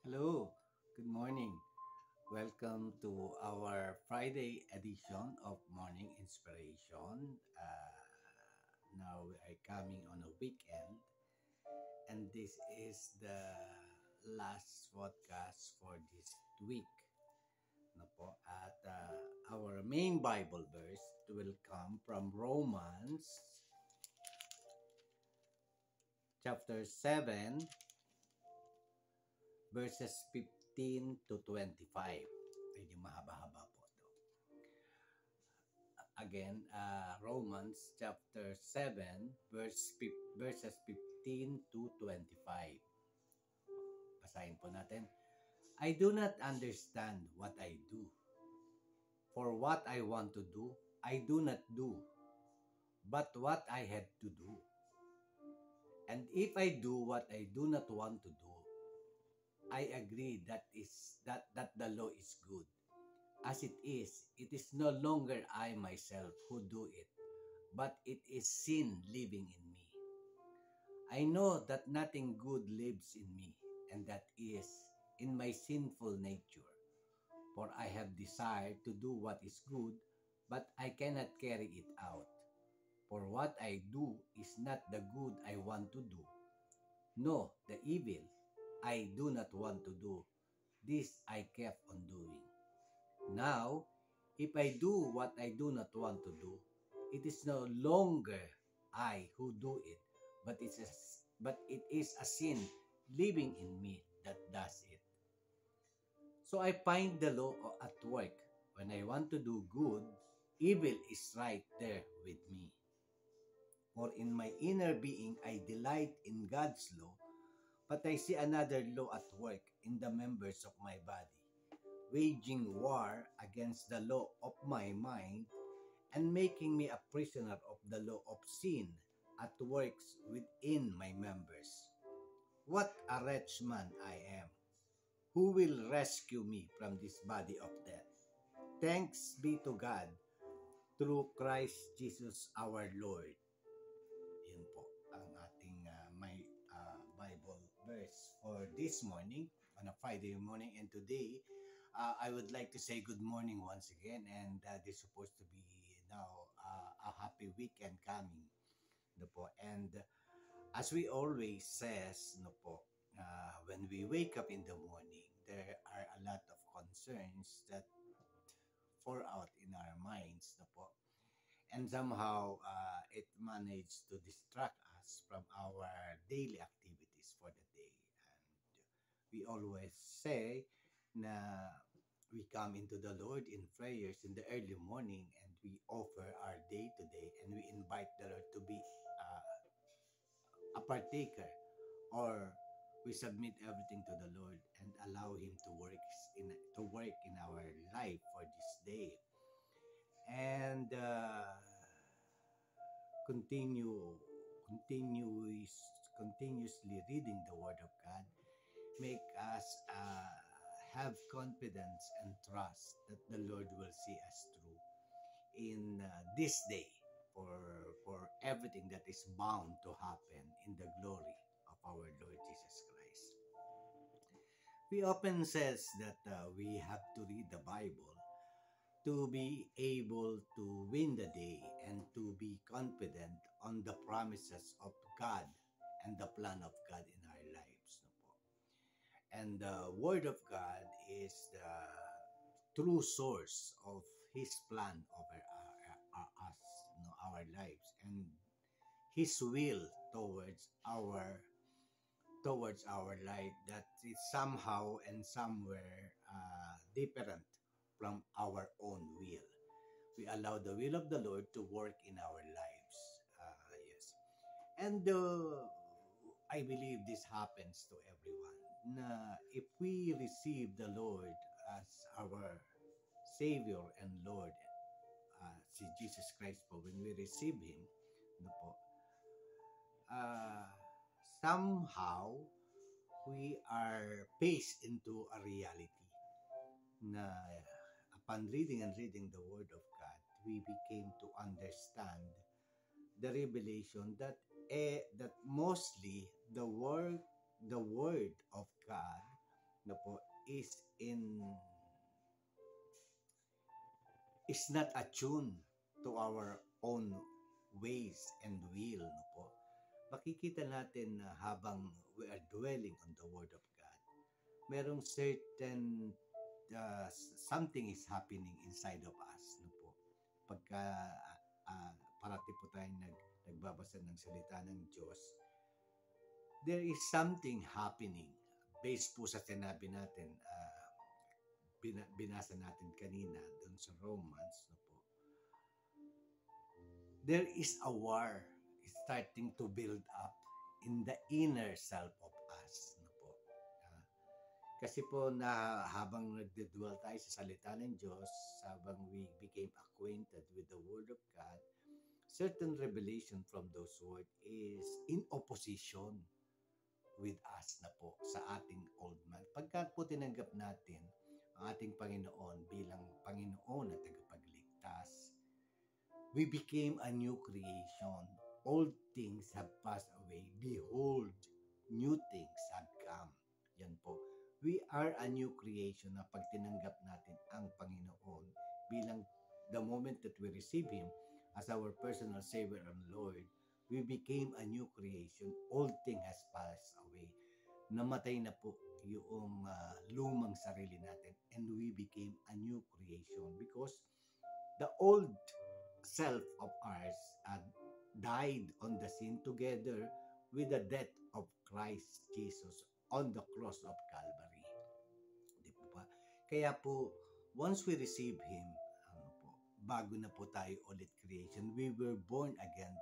Hello, good morning. Welcome to our Friday edition of Morning Inspiration. Now we are coming on a weekend, and this is the last podcast for this week. No po? At our main Bible verse will come from Romans chapter 7, verses 15 to 25. Medyo mahaba-haba po ito. Again, Romans chapter 7, verses 15 to 25. Basahin po natin. I do not understand what I do. For what I want to do, I do not do, but what I have to do. And if I do what I do not want to do, I agree that the law is good. As it is no longer I myself who do it, but it is sin living in me. I know that nothing good lives in me, and that is in my sinful nature. For I have desired to do what is good, but I cannot carry it out. For what I do is not the good I want to do, no, the evil I do not want to do. This I kept on doing. Now, if I do what I do not want to do, it is no longer I who do it, but it is a sin living in me that does it. So I find the law at work. When I want to do good, evil is right there with me. For in my inner being I delight in God's law, but I see another law at work in the members of my body, waging war against the law of my mind and making me a prisoner of the law of sin at works within my members. What a wretched man I am! Who will rescue me from this body of death? Thanks be to God through Christ Jesus our Lord. Yun po ang ating may Bible verse for this morning on a Friday morning. And today, I would like to say good morning once again. And this is supposed to be now a happy weekend coming. No po. And as we always says, no po, when we wake up in the morning, there are a lot of concerns that pour out in our minds, no po. And somehow it managed to distract us from our daily activities for the day. And we always say na we come into the Lord in prayers in the early morning, and we offer our day to day, and we invite the Lord to be a partaker, or we submit everything to the Lord and allow Him to work in our life for this day. And continue continuous continuously reading the Word of God make us have confidence and trust that the Lord will see us through in this day, for everything that is bound to happen in the glory of our Lord Jesus Christ. We often says that we have to read the Bible to be able to win the day and to be confident on the promises of God and the plan of God in our lives. No po? And the Word of God is the true source of His plan over us, our lives, and His will towards our life that is somehow and somewhere different from our own will. We allow the will of the Lord to work in our lives. Yes. And I believe this happens to everyone. Na if we receive the Lord as our Savior and Lord, si Jesus Christ po, when we receive Him, no po, uh, somehow we are placed into a reality na upon reading and reading the Word of God, we became to understand the revelation that mostly the word of God no po, is not attuned to our own ways and will, no po. Makikita natin na habang we are dwelling on the Word of God, merong certain something is happening inside of us, no po. Pagka parati po tayong nagbabasa ng salita ng Diyos, there is something happening based po sa sinabi natin, binasa natin kanina doon sa Romans, no po. There is a war starting to build up in the inner self of us, no po. Kasi po na habang nagdedwell tayo sa salita ng Diyos, habang we became acquainted with the Word of God, certain revelation from those words is in opposition with us na po sa ating old man. Pagka po tinanggap natin ang ating Panginoon bilang Panginoon at tagapagligtas, we became a new creation. Old things have passed away. Behold, new things have come. Yan po. We are a new creation na pag tinanggap natin ang Panginoon bilang the moment that we receive Him as our personal Savior and Lord, we became a new creation. Old thing has passed away. Namatay na po yung lumang sarili natin and we became a new creation because the old self of ours died on the sin together with the death of Christ Jesus on the cross of Calvary. Di po ba? Kaya po, once we receive Him, bago na po tayo ulit creation, we were born again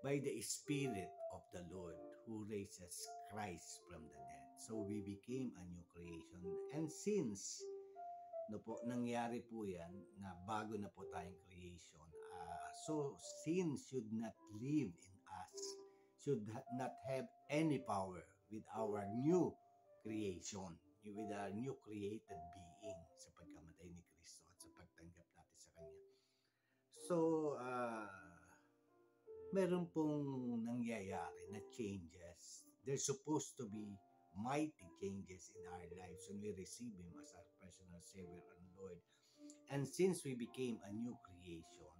by the Spirit of the Lord who raises Christ from the dead. So we became a new creation. And since nangyari po yan, na bago na po tayong creation, so sin should not live in us, should not have any power with our new creation, with our new created being sa pagkamatay ni Kristo at sa pagtanggap natin sa Kanya. So, meron pong nangyayari na changes. There's supposed to be mighty changes in our lives when we receive Him as our personal Savior and Lord. And since we became a new creation,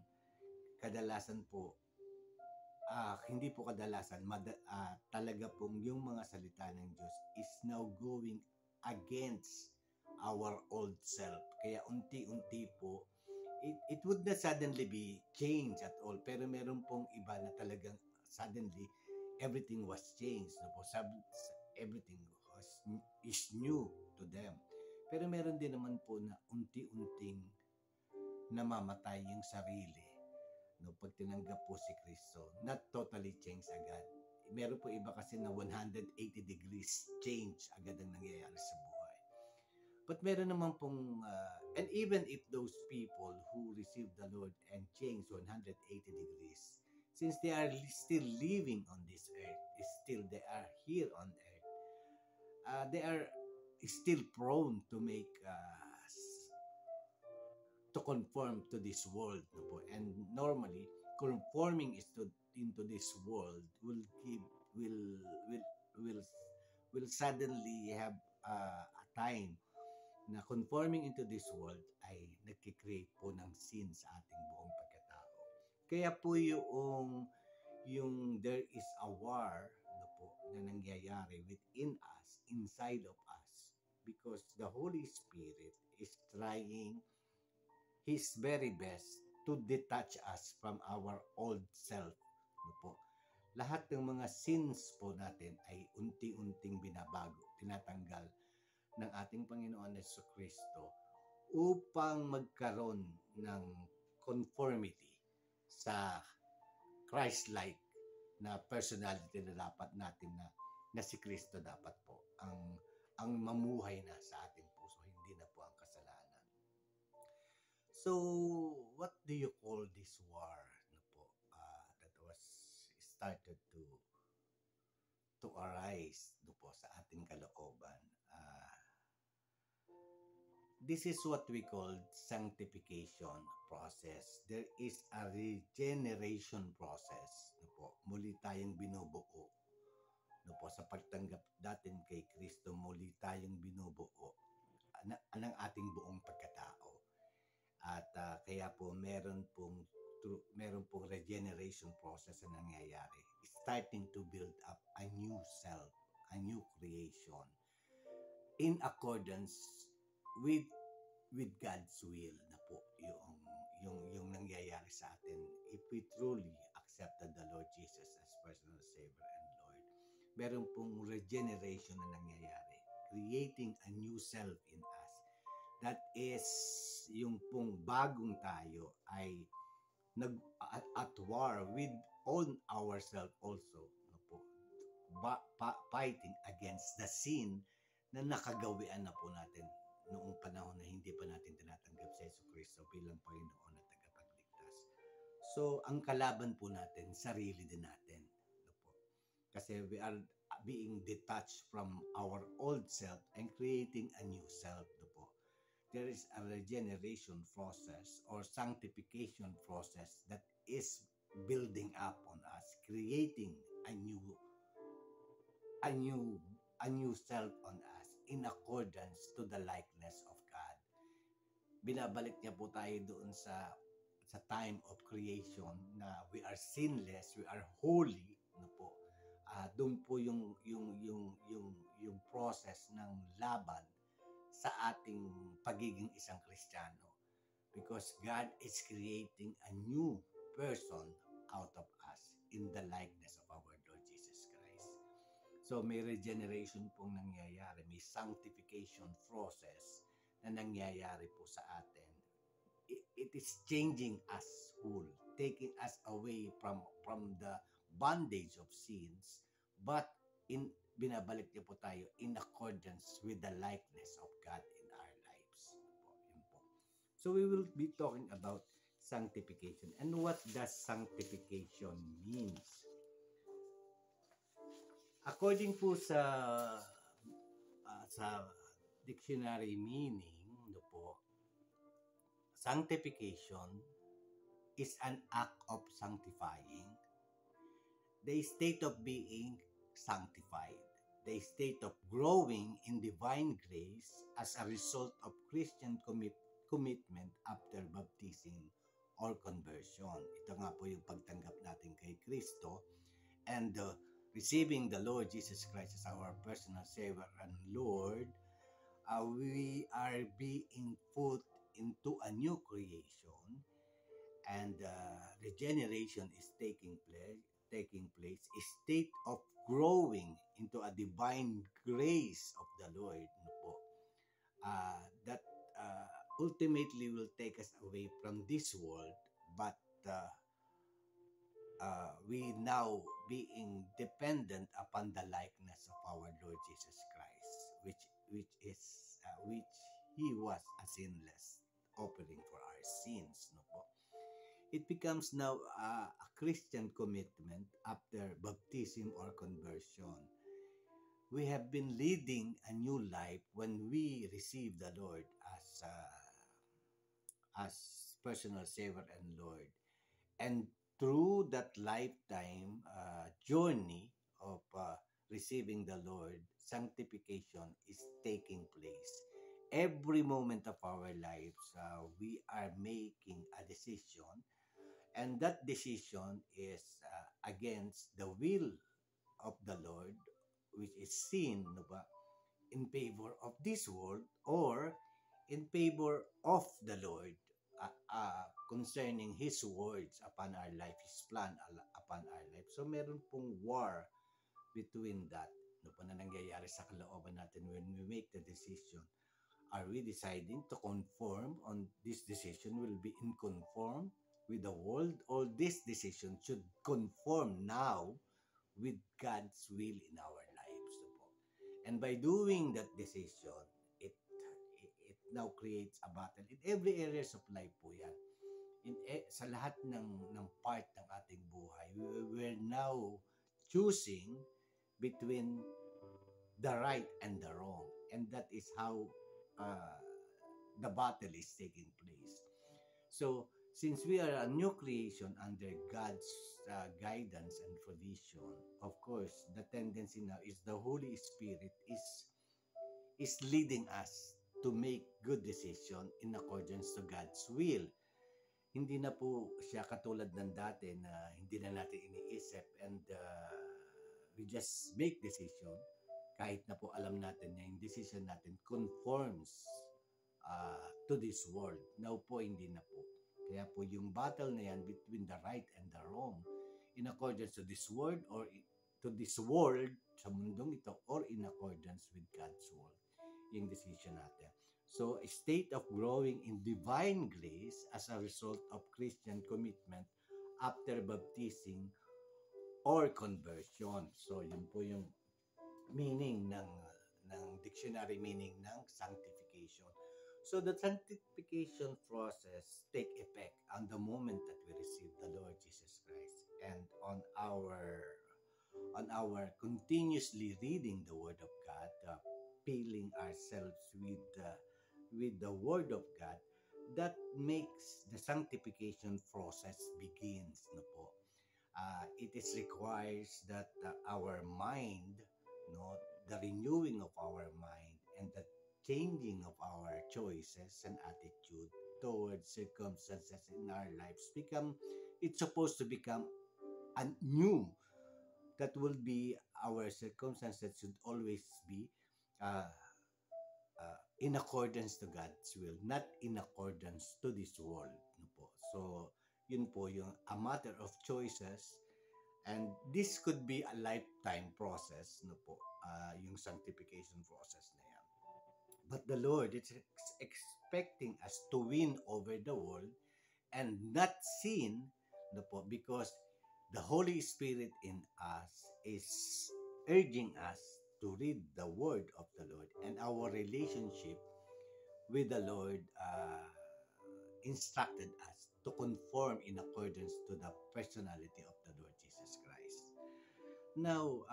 kadalasan po, hindi po kadalasan, talaga pong yung mga salita ng Diyos is now going against our old self. Kaya unti-unti po, it would not suddenly be changed at all. Pero meron pong iba na talagang suddenly, everything was changed. No po? Everything is new to them. Pero meron din naman po na unti-unting namamatay yung sarili. No, pag tinanggap po si Kristo, not totally change agad. Meron po iba kasi na 180 degrees change agad ang nangyayari sa buhay. But meron naman pong, and even if those people who receive the Lord and change 180 degrees, since they are still living on this earth, still they are here on earth, they are still prone to make to conform to this world, no po? And normally conforming into this world will suddenly have a time na conforming into this world ay nagki-create po ng sin sa ating buong pagkatao. Kaya po yung there is a war, no po, na nangyayari within us, inside of us, because the Holy Spirit is trying His very best to detach us from our old self. No po? Lahat ng mga sins po natin ay unti-unting binabago, tinatanggal ng ating Panginoon Yesu Kristo upang magkaroon ng conformity sa Christ-like na personality na dapat natin na si Kristo dapat po ang mamuhay na sa ating puso, hindi na po ang kasalanan. So, what do you call this war na po that was started to arise no po sa ating kalooban? This is what we call sanctification process. There is a regeneration process. No po, muli tayong binubuo. No po, sa pagtanggap natin kay Kristo, muli tayong binubuo Kaya po meron pong regeneration process na nangyayari. Starting to build up a new self, a new creation in accordance with God's will na po yung nangyayari sa atin if we truly accepted the Lord Jesus as personal Savior and Lord. Meron pong regeneration na nangyayari, creating a new self in us. That is, yung pong bagong tayo ay at war with on ourselves also, no po, fighting against the sin na nakagawian na po natin noong panahon na hindi pa natin tinatanggap si Yesu Cristo bilang Panginoon at tagapagligtas. So, ang kalaban po natin, sarili din natin. No po? Kasi we are being detached from our old self and creating a new self. No po? There is a regeneration process or sanctification process that is building up on us, creating a new self on us in accordance to the likeness of God. Binabalik niya po tayo doon sa time of creation na we are sinless, we are holy, no po. Doon po yung process ng laban sa ating pagiging isang Kristiyano, because God is creating a new person out of us in the likeness of our Lord Jesus Christ. So may regeneration pong nangyayari, may sanctification process na nangyayari po sa atin. It is changing us whole, taking us away from the bondage of sins, but binabalik niya po tayo in accordance with the likeness of God in our lives. Yun po. So we will be talking about sanctification. And what does sanctification means? According po sa dictionary meaning, no po, sanctification is an act of sanctifying, the state of being sanctified, the state of growing in divine grace as a result of Christian commitment after baptism or conversion. Ito nga po yung pagtanggap natin kay Kristo and receiving the Lord Jesus Christ as our personal Savior and Lord. We are being put into a new creation, and regeneration is taking place, a state of growing into a divine grace of the Lord, no po, that ultimately will take us away from this world, but we now being dependent upon the likeness of our Lord Jesus Christ, which he was a sinless offering for our sins, no po. It becomes now a Christian commitment after baptism or conversion. We have been leading a new life when we receive the Lord as personal Savior and Lord. And through that lifetime journey of receiving the Lord, sanctification is taking place. Every moment of our lives, we are making a decision, and that decision is against the will of the Lord, which is sin, no ba? In favor of this world or in favor of the Lord concerning His words upon our life, His plan upon our life. So meron pong war between that, no po, na nangyayari sa kalooban natin when we make the decision. Are we deciding to conform on this decision will be in conform with the world, or this decision should conform now with God's will in our lives, no po. And by doing that decision, it now creates a battle in every areas of life po yan. Sa lahat ng part ng ating buhay, we're now choosing between the right and the wrong, and that is how the battle is taking place. So since we are a new creation under God's guidance and provision, of course, the tendency now is the Holy Spirit is leading us to make good decision in accordance to God's will. hindi na po siya katulad ng dati na hindi na natin iniisip and we just make decision kahit na po alam natin na yung decision natin conforms to this world. Now po, hindi na po. Kaya po yung battle na yan between the right and the wrong in accordance to this world or to this world sa mundong ito or in accordance with God's word yung decision natin. So, a state of growing in divine grace as a result of Christian commitment after baptizing or conversion. So, yun po yung meaning ng dictionary meaning ng sanctification. So, the sanctification process take effect on the moment that we receive the Lord Jesus Christ and on our continuously reading the Word of God, filling ourselves with the Word of God, that makes the sanctification process begins. No po. It is requires that our mind, no, the renewing of our mind and the changing of our choices and attitude towards circumstances in our lives become, it's supposed to become a new, that will be our circumstances should always be uh, in accordance to God's will, not in accordance to this world. No po. So, yun po yung a matter of choices and this could be a lifetime process, no po, yung sanctification process na yan. But the Lord is expecting us to win over the world and not sin, no po, because the Holy Spirit in us is urging us to read the word of the Lord, and our relationship with the Lord instructed us to conform in accordance to the personality of the Lord Jesus Christ. Now,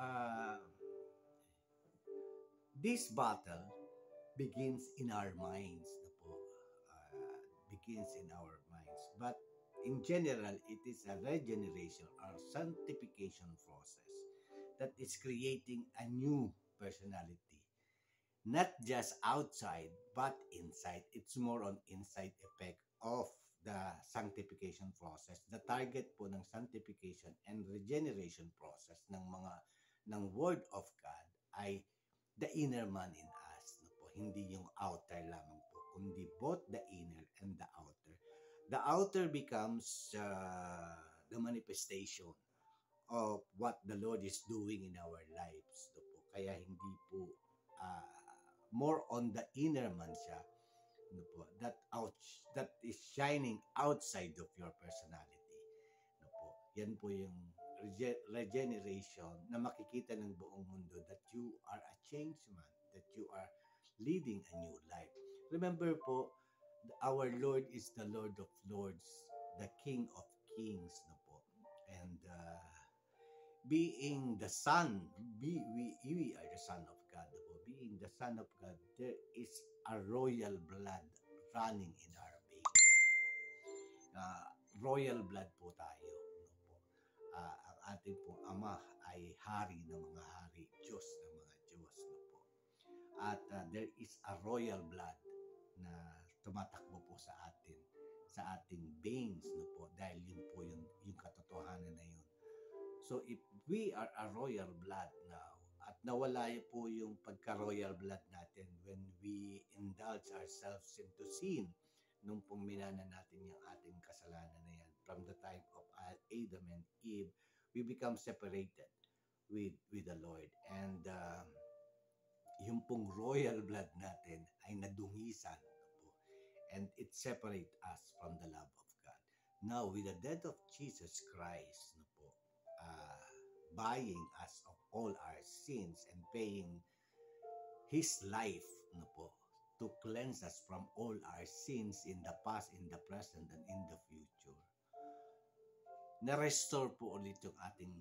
this battle begins in our minds, na po, begins in our minds. But in general, it is a regeneration or sanctification process that is creating a new personality. Not just outside, but inside. It's more on inside effect of the sanctification process. The target po ng sanctification and regeneration process ng Word of God ay the inner man in us. No po? Hindi yung outer lamang po, kundi both the inner and the outer. The outer becomes the manifestation of what the Lord is doing in our lives. No po? Kaya hindi po more on the inner man siya, no po, that is shining outside of your personality. No po? Yan po yung regeneration na makikita ng buong mundo that you are a changed man, that you are leading a new life. Remember po, our Lord is the Lord of Lords, the King of Kings, no po. And being the Son, we are the Son of God. No po. Being the Son of God, there is a royal blood running in our veins. No po. Royal blood po tayo. No po. Ang ating pong Ama ay hari ng mga hari, Diyos ng mga Diyos. No po. At there is a royal blood na tumatakbo po sa ating veins, no po, dahil yun po yung katotohanan na yun. So if we are a royal blood now at nawala po yung pagka-royal blood natin when we indulge ourselves into sin, nung pong minana natin yung ating kasalanan na yan from the time of Adam and Eve, we become separated with the Lord. And yung pong royal blood natin ay nadungisan, no po, and it separates us from the love of God. Now, with the death of Jesus Christ, no po, buying us of all our sins and paying His life, no po, to cleanse us from all our sins in the past, in the present, and in the future. Na-restore po ulit yung ating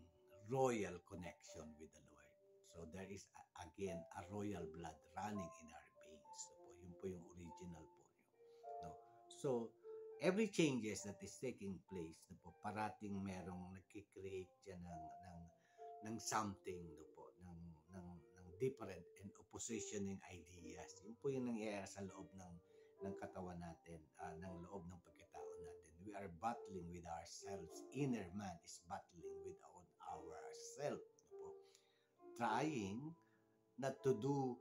royal connection with the Lord. So there is again a royal blood running in our veins. So po, yun po yung original po. No? So, every changes that is taking place, no po, parating merong nagki-create dyan ng something, no po, ng different and oppositioning ideas. Yun po yung nangyayari sa loob ng katawan natin, ng loob ng pagkatao natin. We are battling with ourselves. Inner man is battling with ourselves. Po. Trying not to do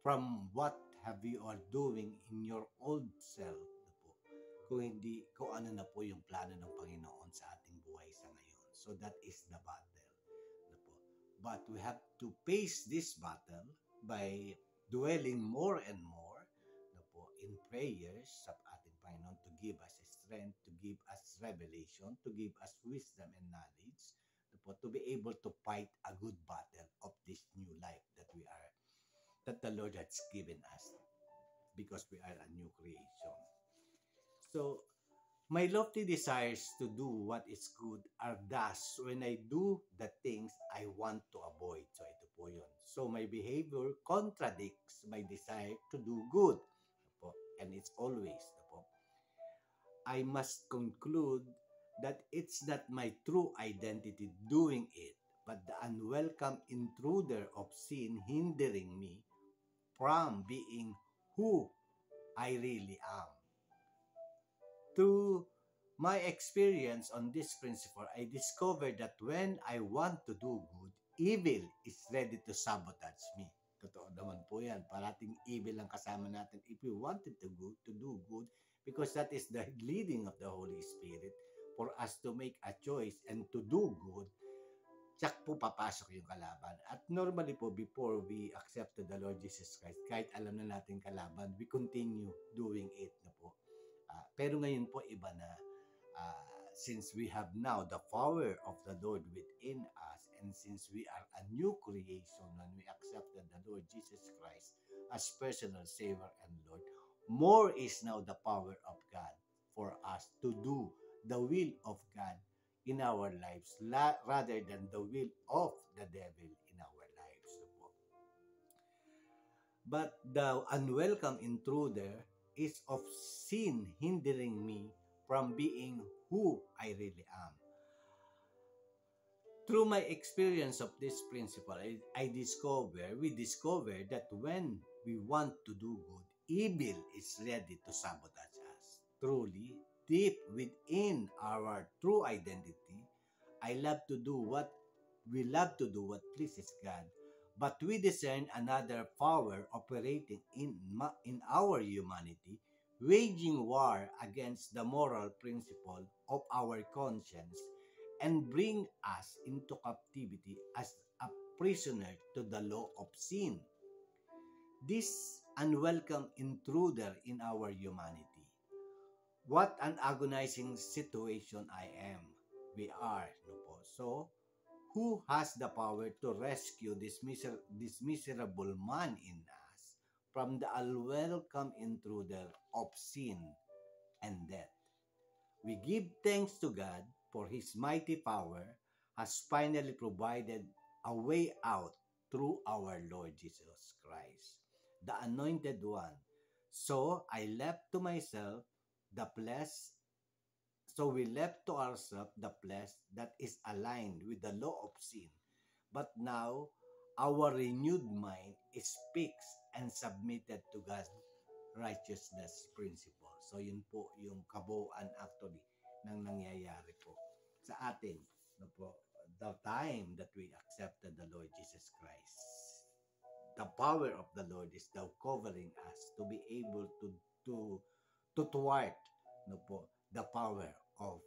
from what have you are doing in your old self. Po. Kung ano na po yung plano ng Panginoon sa ating buhay sa ngayon. So that is the battle. Po. But we have to face this battle by dwelling more and more po, in prayers sa ating Panginoon to give us strength, to give us revelation, to give us wisdom and knowledge po, to be able to fight a good battle of this new life that the Lord has given us because we are a new creation. So, my lofty desires to do what is good are thus when I do the things I want to avoid. So, ito po yun. So, my behavior contradicts my desire to do good. And it's always. I must conclude that it's not my true identity doing it, but the unwelcome intruder of sin hindering me from being who I really am. Through my experience on this principle, I discovered that when I want to do good, evil is ready to sabotage me. Totoo naman po yan. Parating evil ang kasama natin if we wanted to do good, because that is the leading of the Holy Spirit for us to make a choice and to do good. Tsak po papasok yung kalaban. At normally po, before we accepted the Lord Jesus Christ, kahit alam na natin kalaban, we continue doing it na po. Pero ngayon po, iba na. Since we have now the power of the Lord within us, and since we are a new creation when we accepted the Lord Jesus Christ as personal Savior and Lord, more is now the power of God for us to do the will of God in our lives rather than the will of the devil in our lives. But the unwelcome intruder is of sin hindering me from being who I really am. Through my experience of this principle, we discover that when we want to do good, evil is ready to sabotage us. Truly, deep within our true identity, we love to do what pleases God, but we discern another power operating in our humanity, waging war against the moral principle of our conscience and bring us into captivity as a prisoner to the law of sin. This unwelcome intruder in our humanity. What an agonizing situation we are. So, who has the power to rescue this miserable man in us from the unwelcome intruder of sin and death? We give thanks to God for His mighty power has finally provided a way out through our Lord Jesus Christ, the Anointed One. So I left to myself the flesh. So we left to ourselves the flesh that is aligned with the law of sin. But now, our renewed mind speaks and submitted to God's righteousness principle. So yun po yung kabuuan actually ng nangyayari po sa atin. No po, the time that we accepted the Lord Jesus Christ. The power of the Lord is now covering us to be able to thwart no po, the power of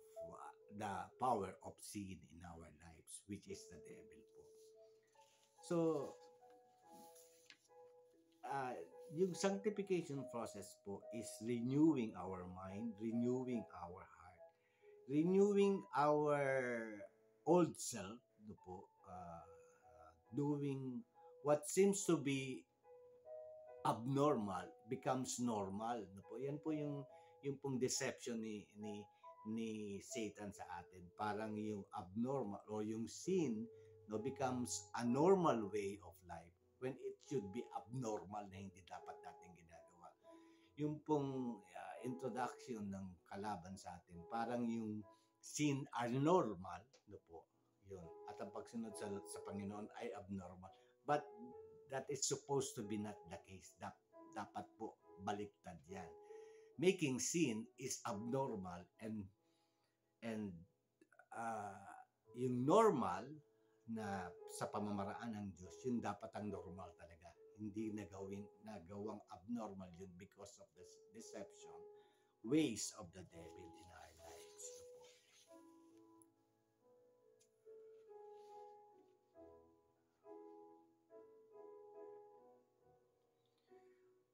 sin in our lives, which is the devil po. So, yung sanctification process po is renewing our mind, renewing our heart, renewing our old self, no po, doing what seems to be abnormal becomes normal, no po. Yan po yung pong deception ni Satan sa atin. Parang yung abnormal or yung sin no becomes a normal way of life when it should be abnormal na hindi dapat natin ginagawa. Yung pong introduction ng kalaban sa atin, parang yung sin are normal, no po. Yun. At ang pagsunod sa Panginoon ay abnormal. But that is supposed to be not the case. Dapat po baliktad yan. making sin is abnormal, and yung normal na sa pamamaraan ng Diyos, yun dapat ang normal talaga. Hindi nagawang abnormal yun because of the deception, ways of the devil in our lives.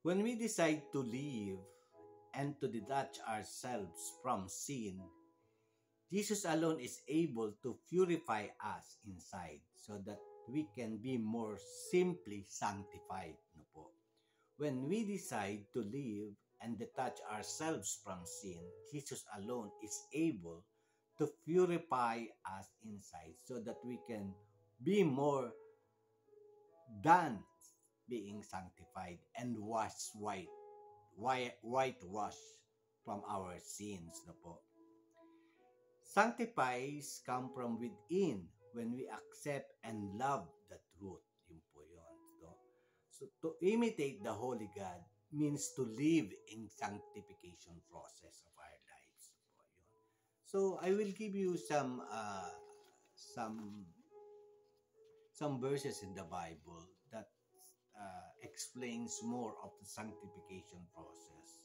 When we decide to live and to detach ourselves from sin, Jesus alone is able to purify us inside so that we can be more simply sanctified. No po? When we decide to live and detach ourselves from sin, Jesus alone is able to purify us inside so that we can be more than being sanctified and washed whitewash from our sins. No po? Sanctifies come from within when we accept and love the truth. Yun po yun. So to imitate the Holy God means to live in sanctification process of our lives. Po yun. So I will give you some verses in the Bible that explains more of the sanctification process.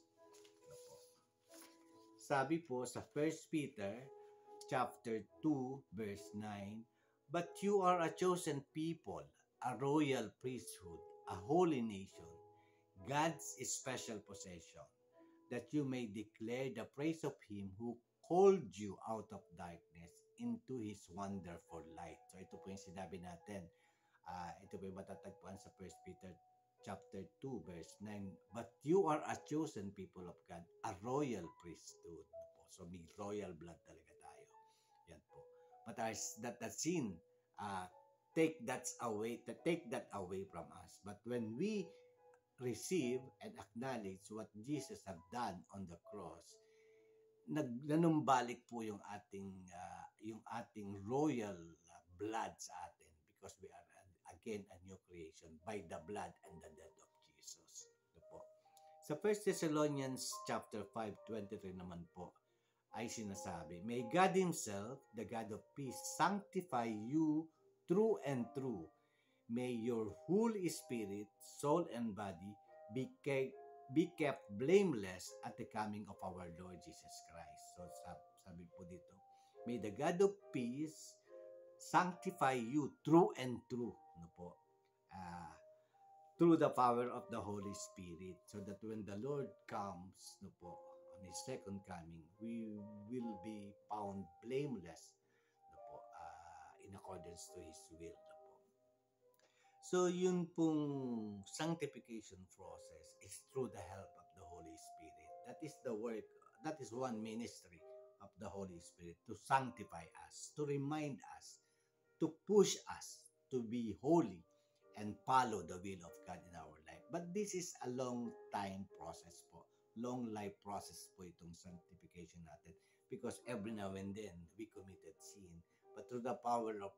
Sabi po sa 1 Peter chapter 2 verse 9, "But you are a chosen people, a royal priesthood, a holy nation, God's special possession, that you may declare the praise of him who called you out of darkness into his wonderful light." So ito po yung sinabi natin. Ito po yung matatagpuan sa 1 Peter chapter 2 verse 9. "But you are a chosen people of God, a royal priesthood." So may royal blood talaga tayo. Yan po. But that sin take that away from us. But when we receive and acknowledge what Jesus have done on the cross, nanumbalik po yung ating royal blood sa atin, because we are again a new creation by the blood and the death of Jesus. Ito po. Sa 1 Thessalonians chapter 5:23 naman po ay sinasabi, "May God Himself, the God of peace, sanctify you true and true. May your whole spirit, soul, and body be kept blameless at the coming of our Lord Jesus Christ." So sabi po dito, "May the God of peace sanctify you true and true." No po? Through the power of the Holy Spirit, so that when the Lord comes, no po, on His second coming, we will be found blameless, no po, in accordance to His will. No po. So yun pong sanctification process is through the help of the Holy Spirit. That is the work, that is one ministry of the Holy Spirit, to sanctify us, to remind us, to push us to be holy and follow the will of God in our life. But this is a long time process po. Long life process po itong sanctification natin, because every now and then we committed sin. But through the power of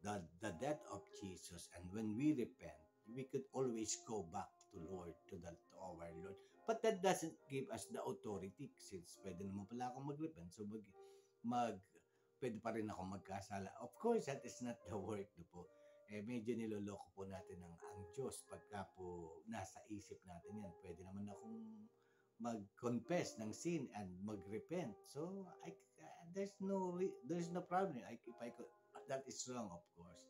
the death of Jesus, and when we repent, we could always go back to our Lord. But that doesn't give us the authority, since pwede naman pala akong mag-repent. So pwede pa rin ako magkasala. Of course, that is not the work po. Medyo niloloko po natin ang Diyos pagka po nasa isip natin yan. Pwede naman akong mag-confess ng sin and mag-repent. So there's no problem. That is wrong, of course,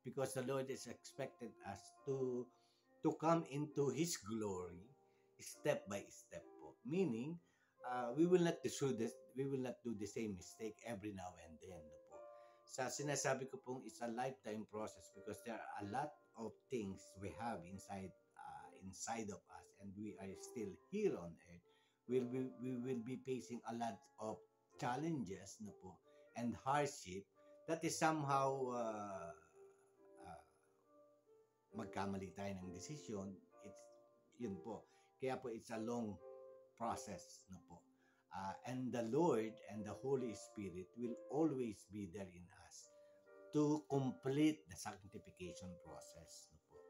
because the Lord is expected us to come into His glory step by step po. Meaning, we will not do the same mistake every now and then. Po. Sa sinasabi ko pong it's a lifetime process, because there are a lot of things we have inside of us, and we are still here on earth. We will be facing a lot of challenges, no po, and hardship. That is somehow magkamali tayo ng desisyon. Yun po. Kaya po it's a long process, no po. And the Lord and the Holy Spirit will always be there in us to complete the sanctification process. No po.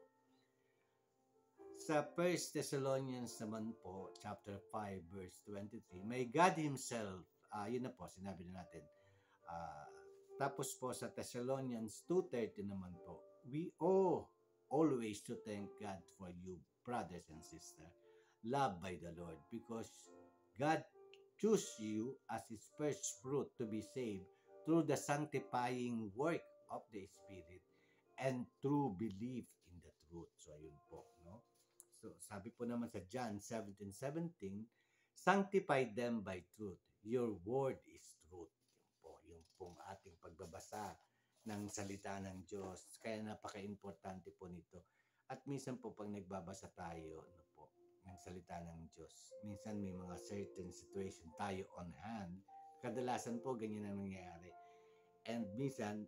sa 1 Thessalonians naman po, chapter 5, verse 23, may God Himself, yun na po, sinabi na natin. Ah, Tapos po sa Thessalonians 2:30 naman po, we owe always to thank God for you, brothers and sisters, loved by the Lord, because God chose you as His first fruit to be saved through the sanctifying work of the Spirit and through belief in the truth. So, ayun po, no? So, sabi po naman sa John 17:17, sanctify them by truth. Your word is truth. Yun po, yung pong ating pagbabasa ng salita ng Diyos. Kaya napaka-importante po nito. At minsan po pag nagbabasa tayo, ano po, ng salita ng Diyos, minsan may mga certain situation tayo on hand. Kadalasan po ganyan ang nangyayari. And minsan,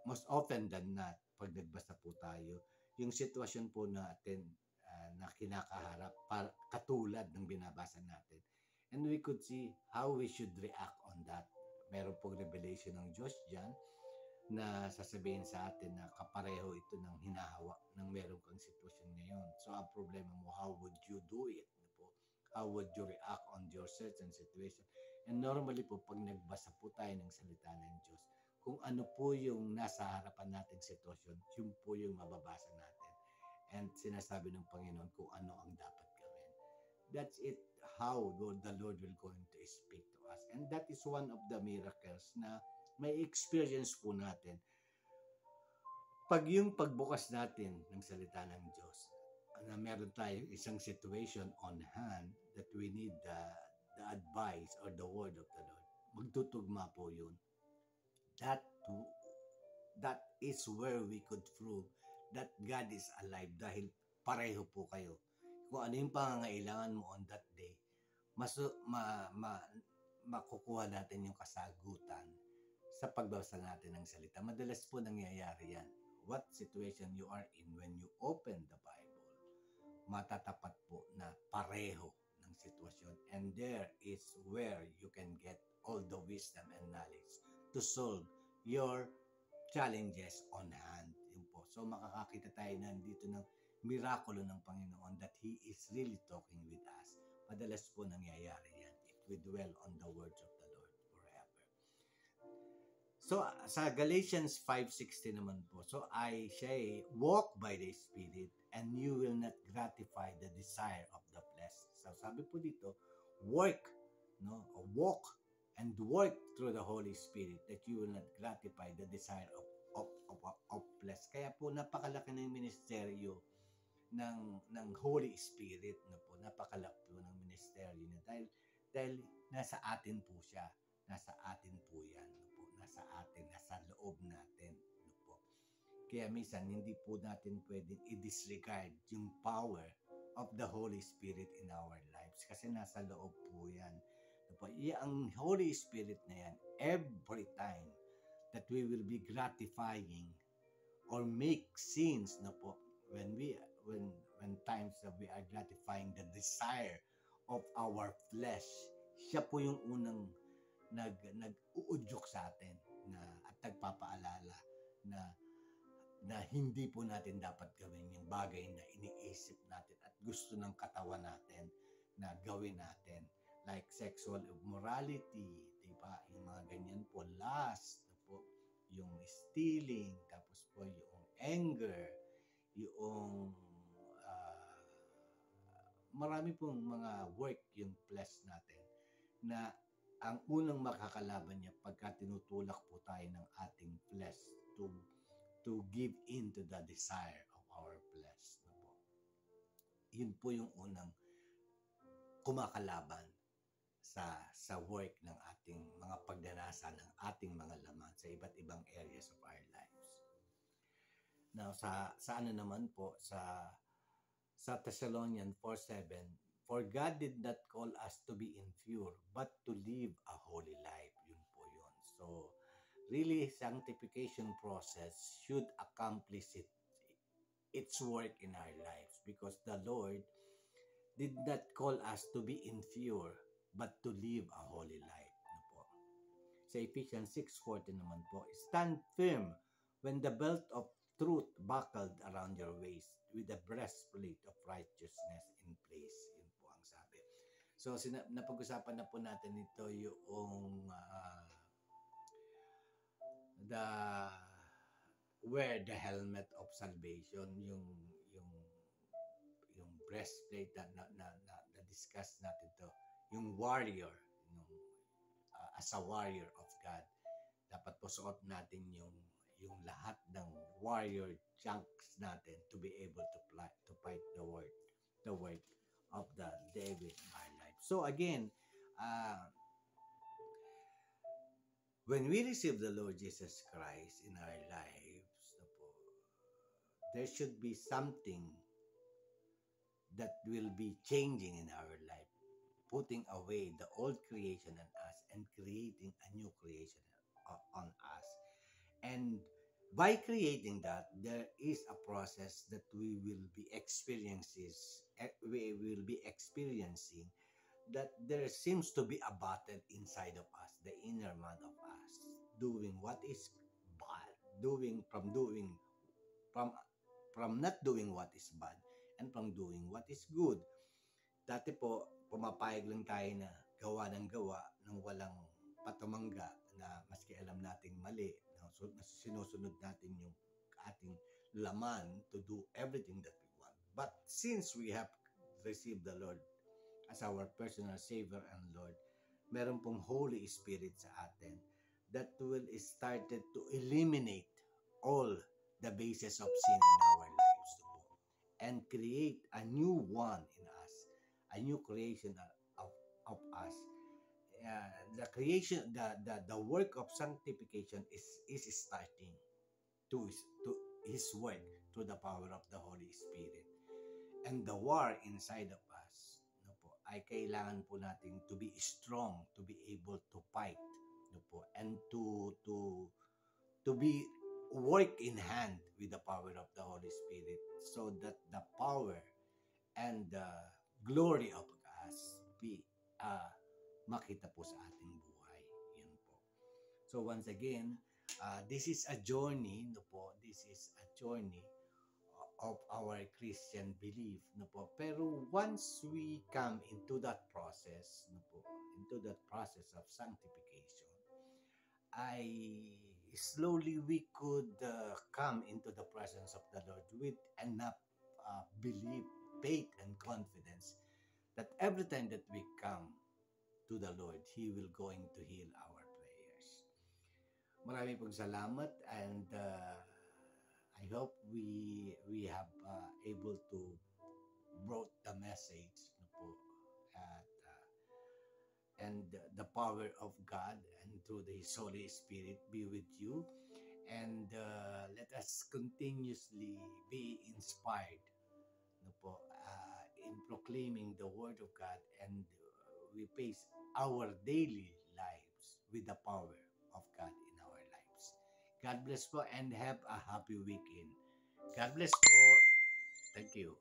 most often than not, pag nagbasa po tayo, yung sitwasyon po natin na kinakaharap, katulad ng binabasa natin. And we could see how we should react on that. Meron pong revelation ng Diyos dyan na sasabihin sa atin na kapareho ito ng hinahawa ng meron kang sitwasyon ngayon. So, ang problema mo, how would you do it? How would you react on your certain situation? And normally po, pag nagbasa po tayo ng salita ng Diyos, kung ano po yung nasa harapan nating sitwasyon, yun po yung mababasa natin. And sinasabi ng Panginoon kung ano ang dapat gawin. That's it, how the Lord will going to speak to us. And that is one of the miracles na may experience po natin. Pag yung pagbukas natin ng salita ng Diyos, na meron tayong isang situation on hand that we need the advice or the word of the Lord, magtutugma po yun. That is where we could prove that God is alive dahil pareho po kayo. Kung ano yung pangangailangan mo on that day, makukuha natin yung kasagutan sa pagbasa natin ng salita. Madalas po nangyayari yan. What situation you are in when you open the Bible, matatapat po na pareho ng sitwasyon. And there is where you can get all the wisdom and knowledge to solve your challenges on hand. Yun po. So makakakita tayo nandito ng mirakulo ng Panginoon that He is really talking with us. Madalas po nangyayari yan if we dwell on the words of the Lord forever. So sa Galatians 5:16 naman po, so I say, walk by the Spirit and you will not gratify the desire of the flesh. So sabi po dito, work, no? Walk and work through the Holy Spirit that you will not gratify the desire of flesh. Kaya po napakalaki ng ministeryo ng Holy Spirit, no po. Napakalaki po ng ministeryo niya dahil nasa atin po siya. Nasa atin po 'yan, no po. Nasa atin, nasa loob natin, no po. Kaya minsan hindi po natin pwedeng i-disregard yung power of the Holy Spirit in our lives kasi nasa loob po 'yan. No po. Ang Holy Spirit na 'yan, every time that we will be gratifying or make sins, no po, when times that we are gratifying the desire of our flesh, siya po yung unang nag-uudyok sa atin at nagpapaalala na hindi po natin dapat gawin yung bagay na iniisip natin at gusto ng katawan natin na gawin natin, like sexual immorality, diba? Yung mga ganyan po, lust, po, yung stealing, tapos po yung anger, yung marami pong mga work yung flesh natin na ang unang makakalaban niya pagka tinutulak po tayo ng ating flesh to give in to the desire of our flesh. No po. Yun po yung unang kumakalaban sa work ng ating mga pagdarasa ng ating mga laman sa iba't ibang areas of our lives. Now, sa ano naman po, sa Thessalonians 4:7, for God did not call us to be impure, but to live a holy life. Yun po yun. So, really, sanctification process should accomplish its work in our lives because the Lord did not call us to be impure, but to live a holy life. No po. Sa Ephesians 6:14 naman po, stand firm when the belt of truth buckled around your waist with a breastplate of righteousness in place. Yun po ang sabi. So, napag-usapan na po natin ito yung the wear the helmet of salvation, yung breastplate na discuss natin to, yung warrior, as a warrior of God. Dapat po suot natin yung lahat ng warrior chunks natin to be able to fight the work of the devil in our life. So again, when we receive the Lord Jesus Christ in our lives, there should be something that will be changing in our life, putting away the old creation in us and creating a new creation on us. And by creating that, there is a process that we will be experiencing, that there seems to be a battle inside of us, the inner man of us, doing what is bad, from not doing what is bad, and from doing what is good. Dati po, pumapayag lang tayo na gawa ng walang patumangga, na maski alam nating mali, na sinusunod natin yung ating laman to do everything that we want. But since we have received the Lord as our personal Savior and Lord, meron pong Holy Spirit sa atin that will started to eliminate all the bases of sin in our lives and create a new one in us, a new creation of us. The creation, the work of sanctification is starting to His work through the power of the Holy Spirit. And the war inside of us, ay kailangan po natin to be strong, to be able to fight, and to be work in hand with the power of the Holy Spirit, so that the power and the glory of us be makita po sa ating buhay. Yun po. So once again, this is a journey, this is a journey of our Christian belief, Pero once we come into that process, of sanctification, slowly we could come into the presence of the Lord with enough belief, faith, and confidence that every time that we come to the Lord, He will going to heal our prayers. Marami pong salamat, and I hope we have able to brought the message, and the power of God and through His Holy Spirit be with you, and let us continuously be inspired, in proclaiming the Word of God, and we face our daily lives with the power of God in our lives. God bless po, and have a happy weekend. God bless po. Thank you.